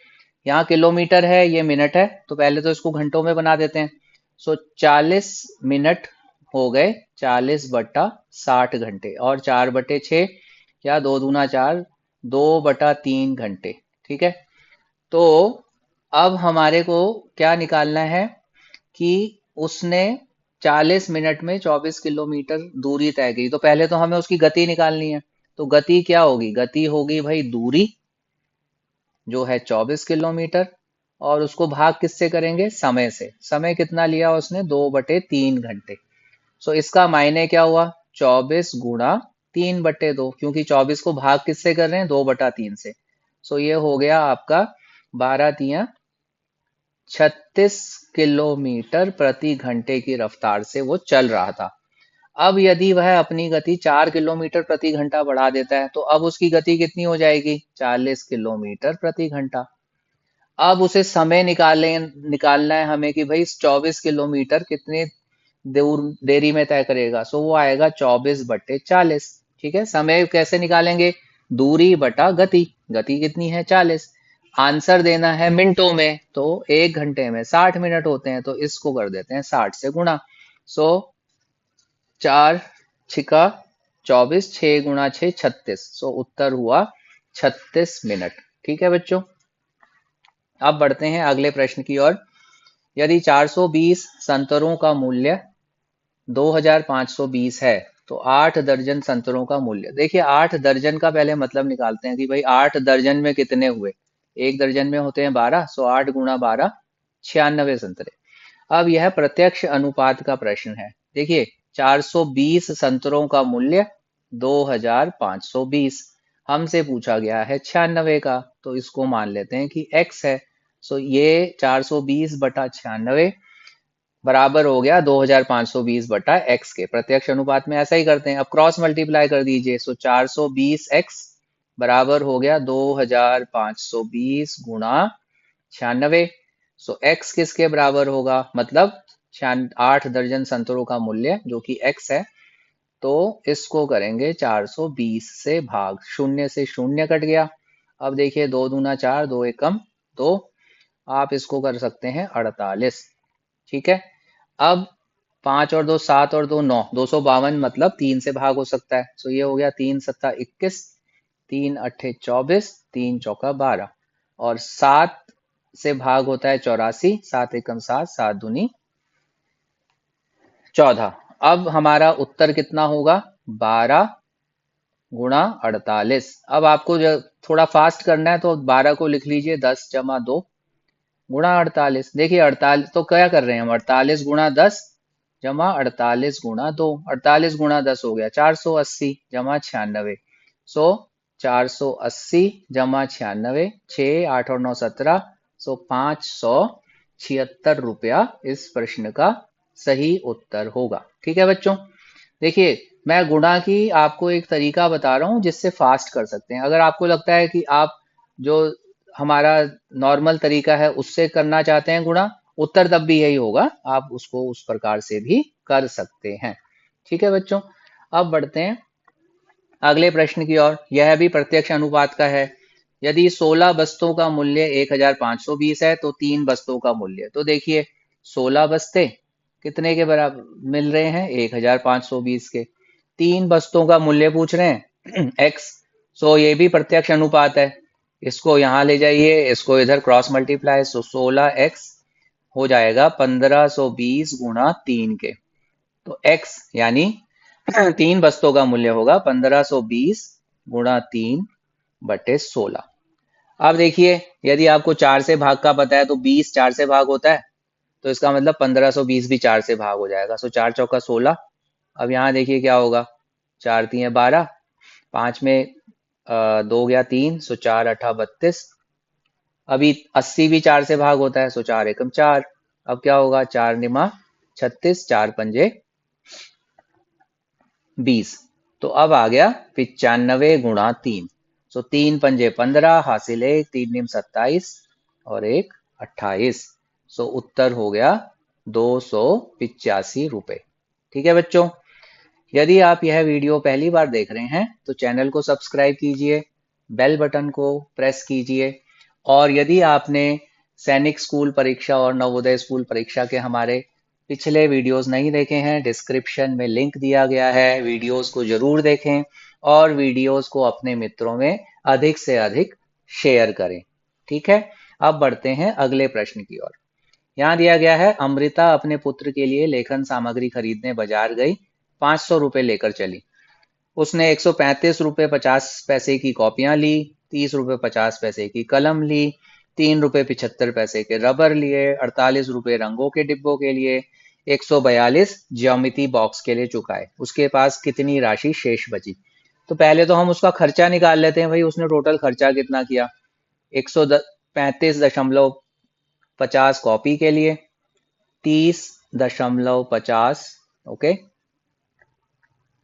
यहाँ किलोमीटर है, ये मिनट है, तो पहले तो इसको घंटों में बना देते हैं। सो 40 मिनट हो गए 40 बटा 60 घंटे, और 4 बटे 6, क्या 2 दूना 4, 2 बटा 3 घंटे। ठीक है। तो अब हमारे को क्या निकालना है कि उसने 40 मिनट में 24 किलोमीटर दूरी तय की, तो पहले तो हमें उसकी गति निकालनी है। तो गति क्या होगी, गति होगी भाई दूरी जो है 24 किलोमीटर, और उसको भाग किससे करेंगे, समय से। समय कितना लिया उसने, 2/3 घंटे। सो इसका मायने क्या हुआ, 24 गुणा 3/2, क्योंकि 24 को भाग किससे कर रहे हैं, 2/3 से। सो ये हो गया आपका 12 तिया 36 किलोमीटर प्रति घंटे की रफ्तार से वो चल रहा था। अब यदि वह अपनी गति 4 किलोमीटर प्रति घंटा बढ़ा देता है तो अब उसकी गति कितनी हो जाएगी, 40 किलोमीटर प्रति घंटा। अब उसे समय निकालना है हमें कि भाई 24 किलोमीटर कितने दूर देरी में तय करेगा। सो वो आएगा 24/40। ठीक है। समय कैसे निकालेंगे, दूरी बटा गति, गति कितनी है 40। आंसर देना है मिनटों में, तो 1 घंटे में 60 मिनट होते हैं, तो इसको कर देते हैं 60 से गुणा। सो 4 छिका 24, 6 गुणा 6 36। सो उत्तर हुआ 36 मिनट। ठीक है बच्चों। अब बढ़ते हैं अगले प्रश्न की ओर। यदि 420 संतरों का मूल्य 2520 है तो 8 दर्जन संतरों का मूल्य। देखिए 8 दर्जन का पहले मतलब निकालते हैं कि भाई 8 दर्जन में कितने हुए, एक दर्जन में होते हैं 12। सो 8 गुणा 12, 96 संतरे। अब यह प्रत्यक्ष अनुपात का प्रश्न है। देखिए 420 संतरों का मूल्य 2520, हमसे पूछा गया है 96 का, तो इसको मान लेते हैं कि x है। सो ये 420/96 बराबर हो गया 2520 बटा x के। प्रत्यक्ष अनुपात में ऐसा ही करते हैं। अब क्रॉस मल्टीप्लाई कर दीजिए। सो 420x बराबर हो गया 2520 गुणा 96। सो x किसके बराबर होगा, मतलब 8 दर्जन संतरों का मूल्य जो कि x है। तो इसको करेंगे 420 से भाग, शून्य से शून्य कट गया। अब देखिए 2 दूना 4, 2 एकम 2, आप इसको कर सकते हैं 48। ठीक है। अब 5 और 2 7 और 2 9, 252 मतलब 3 से भाग हो सकता है। सो ये हो गया 3 सत्ता 21, 3 अट्ठे 24, 3 चौका 12 और 7 से भाग होता है 84, 7 एकम 7, 7 दूनी 14। अब हमारा उत्तर कितना होगा, 12 गुणा 48। अब आपको थोड़ा फास्ट करना है तो 12 को लिख लीजिए 10 जमा 2 गुणा 48। देखिए 48 तो क्या कर रहे हैं हम, 48 गुणा 10 जमा 48 गुणा 2, 48 गुणा 10 हो गया 480 जमा 96। सो 480 जमा 96, 6 8 और 9 17, सो 576 रुपया इस प्रश्न का सही उत्तर होगा। ठीक है बच्चों, देखिए मैं गुणा की आपको एक तरीका बता रहा हूँ जिससे फास्ट कर सकते हैं। अगर आपको लगता है कि आप जो हमारा नॉर्मल तरीका है उससे करना चाहते हैं गुणा, उत्तर तब भी यही होगा, आप उसको उस प्रकार से भी कर सकते हैं। ठीक है बच्चों, अब बढ़ते हैं अगले प्रश्न की ओर। यह भी प्रत्यक्ष अनुपात का है। यदि 16 बस्तों का मूल्य 1520 है तो 3 बस्तों का मूल्य, तो देखिए 16 बस्ते कितने के बराबर मिल रहे हैं, 1520 के। 3 बस्तों का मूल्य पूछ रहे हैं x। सो ये भी प्रत्यक्ष अनुपात है, इसको यहाँ ले जाइए, इसको इधर क्रॉस मल्टीप्लाई, सो 16x हो जाएगा 1520 गुणा 3 के। तो x यानी 3 बस्तों का मूल्य होगा 1520 गुणा 3 बटे 16। अब देखिए यदि आपको 4 से भाग का पता है तो 20 4 से भाग होता है, तो इसका मतलब 1520 भी 4 से भाग हो जाएगा। सो 4 चौका 16। अब यहाँ देखिए क्या होगा, 4 3 12, 5 में 2 गया 3, सो 4 अठा 32। अभी 80 भी 4 से भाग होता है, सो 4 एकम 4। अब क्या होगा, 4 निमा 36, 4 पंजे 20। तो अब आ गया 95 गुणा 3। सो 3 पंजे 15, हासिल 1, 3 निम 27 और 1 28। सो उत्तर हो गया 285 रुपए। ठीक है बच्चों, यदि आप यह वीडियो पहली बार देख रहे हैं तो चैनल को सब्सक्राइब कीजिए, बेल बटन को प्रेस कीजिए। और यदि आपने सैनिक स्कूल परीक्षा और नवोदय स्कूल परीक्षा के हमारे पिछले वीडियोस नहीं देखे हैं, डिस्क्रिप्शन में लिंक दिया गया है, वीडियोस को जरूर देखें और वीडियोस को अपने मित्रों में अधिक से अधिक शेयर करें। ठीक है, अब बढ़ते हैं अगले प्रश्न की ओर। यहाँ दिया गया है, अमृता अपने पुत्र के लिए लेखन सामग्री खरीदने बाजार गई, 500 रुपए लेकर चली। उसने 135 रुपए 50 पैसे की कॉपियां ली, 30 रुपए 50 पैसे की कलम ली, 3 रुपए 75 पैसे के रबर लिए, 48 रुपए रंगों के डिब्बों के लिए, 142 ज्योमेट्री बॉक्स के लिए चुकाए। उसके पास कितनी राशि शेष बची। तो पहले तो हम उसका खर्चा निकाल लेते हैं, भाई उसने टोटल खर्चा कितना किया, 135.50 कॉपी के लिए, 30.50 ओके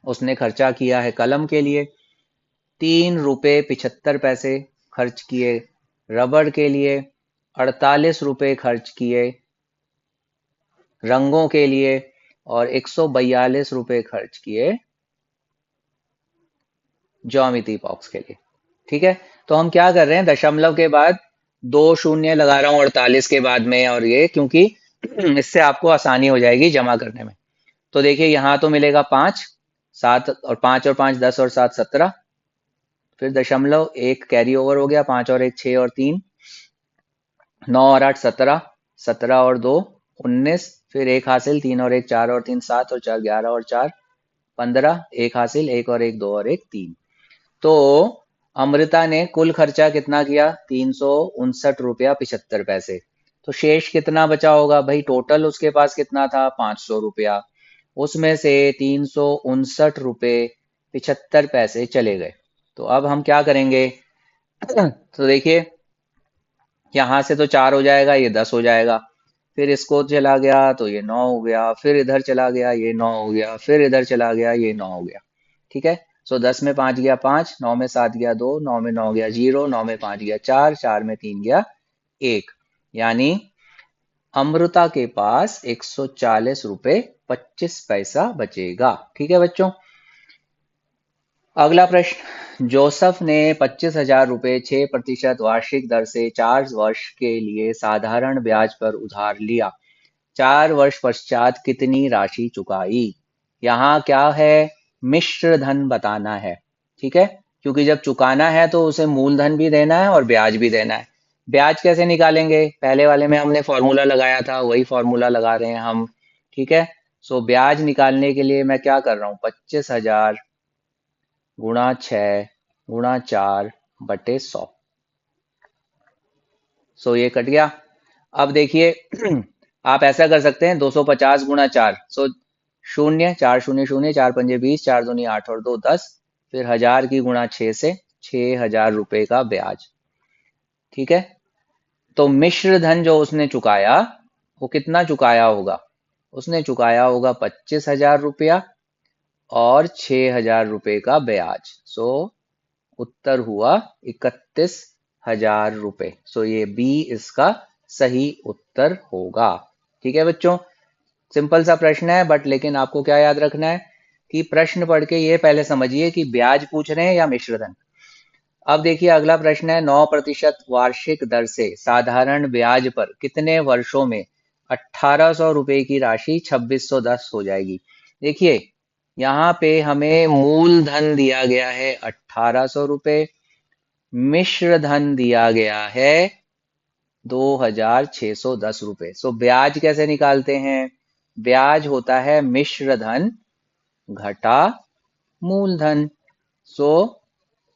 उसने खर्चा किया है कलम के लिए, 3 रुपए 75 पैसे खर्च किए रबड़ के लिए, 48 रुपए खर्च किए रंगों के लिए और 142 रुपए खर्च किए ज्योमेट्री बॉक्स के लिए। ठीक है, तो हम क्या कर रहे हैं, दशमलव के बाद 2 शून्य लगा रहा हूं 48 के बाद में, और ये क्योंकि इससे आपको आसानी हो जाएगी जमा करने में। तो देखिए यहाँ तो मिलेगा 5, 7 और 5 और 5 10 और 7 17, फिर दशमलव 1 कैरी ओवर हो गया, 5 और 1 6 और 3 9 और 8 17, 17 और 2 19, फिर 1 हासिल, 3 और 1 4 और 3 7 और 4 11 और 4 15, 1 हासिल, 1 और 1 2 और 1 3। तो अमृता ने कुल खर्चा कितना किया, 359 रुपया 75 पैसे। तो शेष कितना बचा होगा भाई, टोटल उसके पास कितना था 500 रुपया, उसमें से 359 रुपये 75 पैसे चले गए। तो अब हम क्या करेंगे तो देखिए यहाँ से तो 4 हो जाएगा, ये 10 हो जाएगा, फिर इसको चला गया तो ये 9 हो गया, फिर इधर चला गया ये 9 हो गया, फिर इधर चला गया ये 9 हो गया। ठीक है, सो 10 में 5 गया 5, 9 में 7 गया 2, 9 में 9 गया 0, 9 में 5 गया 4, 4 में 3 गया 1। यानी अमृता के पास 140 रुपए 25 पैसा बचेगा। ठीक है बच्चों। अगला प्रश्न, जोसफ ने 25,000 रुपए 6% वार्षिक दर से 4 वर्ष के लिए साधारण ब्याज पर उधार लिया। 4 वर्ष पश्चात कितनी राशि चुकाई? यहाँ क्या है, मिश्र धन बताना है। ठीक है, क्योंकि जब चुकाना है तो उसे मूलधन भी देना है और ब्याज भी देना है। ब्याज कैसे निकालेंगे? पहले वाले में हमने फॉर्मूला लगाया था, वही फॉर्मूला लगा रहे हैं हम। ठीक है, सो ब्याज निकालने के लिए मैं क्या कर रहा हूँ, 25,000 गुणा 6 गुणा 4/100। सो ये कट गया। अब देखिए आप ऐसा कर सकते हैं, 250 गुणा 4, सो शून्य, 4 शून्य शून्य, 4 पंजे 20, 4 दूनी 8 और 2 10, फिर 1000 की गुणा 6 से 6,000 रुपए का ब्याज। ठीक है, तो मिश्र धन जो उसने चुकाया वो कितना चुकाया होगा? उसने चुकाया होगा 25,000 रुपया और 6,000 रुपए का ब्याज। सो उत्तर हुआ 31,000 रुपए। सो ये बी इसका सही उत्तर होगा। ठीक है बच्चों, सिंपल सा प्रश्न है, बट लेकिन आपको क्या याद रखना है कि प्रश्न पढ़ के ये पहले समझिए कि ब्याज पूछ रहे हैं या मिश्रधन। अब देखिए अगला प्रश्न है, 9% वार्षिक दर से साधारण ब्याज पर कितने वर्षों में 1,800 रुपए की राशि 2,610 हो जाएगी? देखिए यहाँ पे हमें मूलधन दिया गया है 1,800 रुपए, मिश्र धन दिया गया है 2,610 रुपए। सो ब्याज कैसे निकालते हैं? ब्याज होता है मिश्र धन घटा मूलधन। सो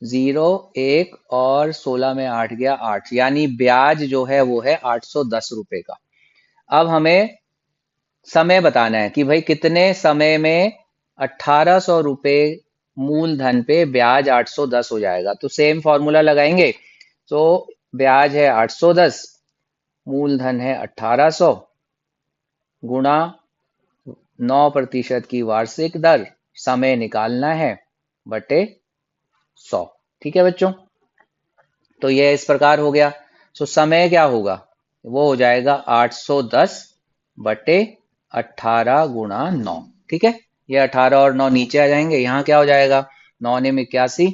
0 1 और 16 में 8 गया 8, यानी ब्याज जो है वो है 810 रुपए का। अब हमें समय बताना है कि भाई कितने समय में 1,800 रुपए मूलधन पे ब्याज 810 हो जाएगा। तो सेम फॉर्मूला लगाएंगे। तो ब्याज है 810, मूलधन है 1,800, गुणा 9% की वार्षिक दर, समय निकालना है, बटे 100। ठीक है बच्चों, तो यह इस प्रकार हो गया। तो समय क्या होगा, वो हो जाएगा 810 बटे 18 गुणा 9। ठीक है, ये 18 और 9 नीचे आ जाएंगे, यहाँ क्या हो जाएगा, 9 ने 81।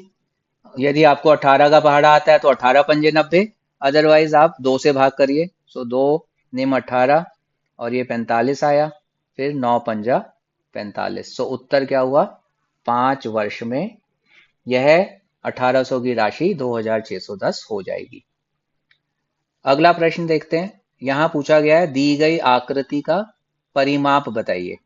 यदि आपको 18 का पहाड़ा आता है तो 18 पंजे 90, अदरवाइज आप 2 से भाग करिए। सो 2 निम 18 और ये 45 आया, फिर 9 पंजा 45। सो उत्तर क्या हुआ, 5 वर्ष में यह 1,800 की राशि 2,610 हो जाएगी। अगला प्रश्न देखते हैं। यहाँ पूछा गया है, दी गई आकृति का परिमाप बताइए।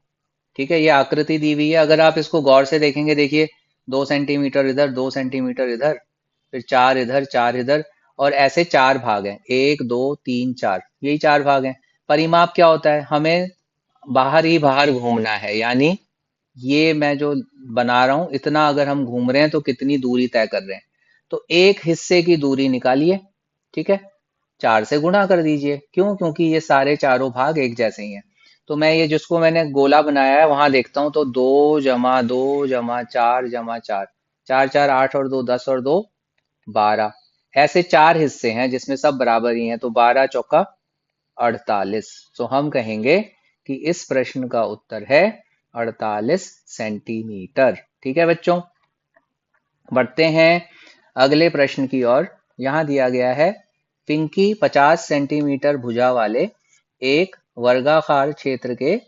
ठीक है, ये आकृति दी हुई है, अगर आप इसको गौर से देखेंगे, देखिए 2 सेंटीमीटर इधर, 2 सेंटीमीटर इधर, फिर 4 इधर, 4 इधर, और ऐसे 4 भाग हैं, 1 2 3 4, यही 4 भाग हैं। परिमाप क्या होता है, हमें बाहर ही बाहर घूमना है, यानी ये मैं जो बना रहा हूं इतना अगर हम घूम रहे हैं तो कितनी दूरी तय कर रहे हैं, तो एक हिस्से की दूरी निकालिए। ठीक है, 4 से गुणा कर दीजिए, क्यों, क्योंकि ये सारे चारों भाग एक जैसे ही हैं। तो मैं ये जिसको मैंने गोला बनाया है वहां देखता हूं, तो 2 + 2 + 4 + 4, 4 4 8 और 2 10 और 2 12, ऐसे 4 हिस्से हैं जिसमें सब बराबर ही हैं, तो 12 चौका 48। तो हम कहेंगे कि इस प्रश्न का उत्तर है 48 सेंटीमीटर। ठीक है बच्चों, बढ़ते हैं अगले प्रश्न की ओर। यहां दिया गया है, पिंकी 50 सेंटीमीटर भुजा वाले एक वर्गाकार क्षेत्र के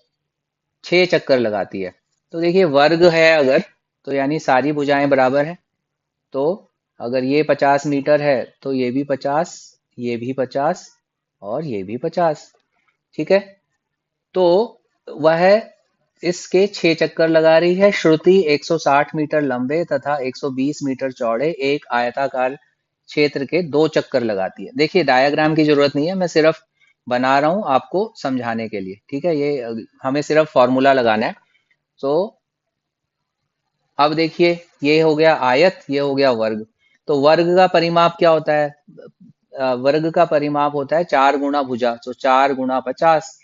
6 चक्कर लगाती है। तो देखिए वर्ग है अगर, तो यानी सारी भुजाएं बराबर है। तो अगर ये 50 मीटर है तो ये भी 50, ये भी 50 और ये भी 50। ठीक है, तो वह इसके 6 चक्कर लगा रही है। श्रुति 160 मीटर लंबे तथा 120 मीटर चौड़े एक आयताकार क्षेत्र के 2 चक्कर लगाती है। देखिए डायग्राम की जरूरत नहीं है, मैं सिर्फ बना रहा हूं आपको समझाने के लिए। ठीक है, ये हमें सिर्फ फॉर्मूला लगाना है। तो अब देखिए, ये हो गया आयत, ये हो गया वर्ग। तो वर्ग का परिमाप क्या होता है, वर्ग का परिमाप होता है 4 गुणा भुजा, तो 4 गुणा 50,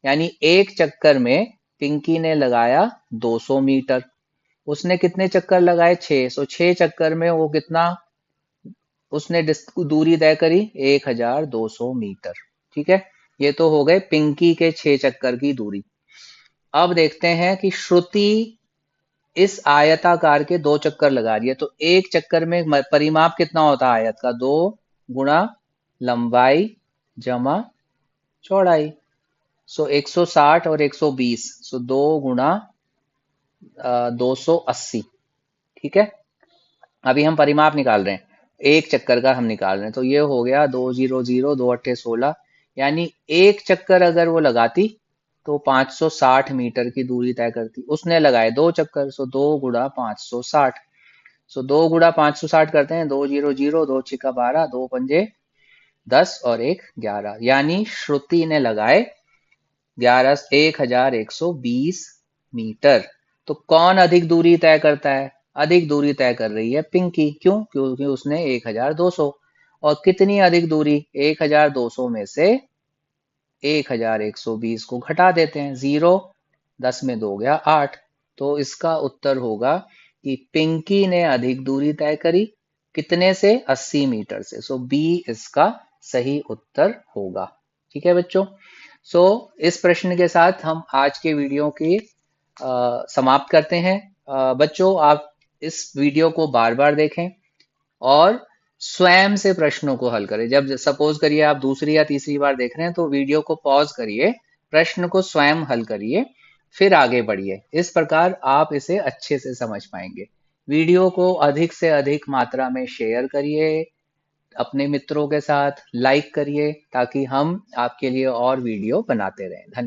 यानी एक चक्कर में पिंकी ने लगाया 200 मीटर। उसने कितने चक्कर लगाए, 6, सो 6 चक्कर में वो कितना उसने दूरी तय करी, 1,200 मीटर। ठीक है, ये तो हो गए पिंकी के 6 चक्कर की दूरी। अब देखते हैं कि श्रुति इस आयताकार के 2 चक्कर लगा रही है, तो एक चक्कर में परिमाप कितना होता है आयत का? 2 गुणा लंबाई जमा चौड़ाई। सो 160 और 120, सो 2 गुणा 280। ठीक है, अभी हम परिमाप निकाल रहे हैं, एक चक्कर का हम निकाल रहे हैं, तो ये हो गया 200, 2 8 16, यानी एक चक्कर अगर वो लगाती तो 560 मीटर की दूरी तय करती। उसने लगाए 2 चक्कर, सो 2 गुणा 560। सो 2 गुणा 560 करते हैं, 200, 2 6 12, 2 पंजे 10 और 1 11, यानी श्रुति ने लगाए 11,120 मीटर। तो कौन अधिक दूरी तय करता है? अधिक दूरी तय कर रही है पिंकी। क्यों? क्योंकि उसने 1,200। और कितनी अधिक दूरी? 1,200 में से 1,120 को घटा देते हैं, 0 10 में 2 गया 8। तो इसका उत्तर होगा कि पिंकी ने अधिक दूरी तय करी, कितने से? 80 मीटर से। सो बी इसका सही उत्तर होगा। ठीक है बच्चों, सो इस प्रश्न के साथ हम आज के वीडियो की समाप्त करते हैं। बच्चों, आप इस वीडियो को बार बार देखें और स्वयं से प्रश्नों को हल करें। जब सपोज करिए आप दूसरी या तीसरी बार देख रहे हैं तो वीडियो को पॉज करिए, प्रश्न को स्वयं हल करिए, फिर आगे बढ़िए। इस प्रकार आप इसे अच्छे से समझ पाएंगे। वीडियो को अधिक से अधिक मात्रा में शेयर करिए, अपने मित्रों के साथ लाइक करिए, ताकि हम आपके लिए और वीडियो बनाते रहें। धन्यवाद।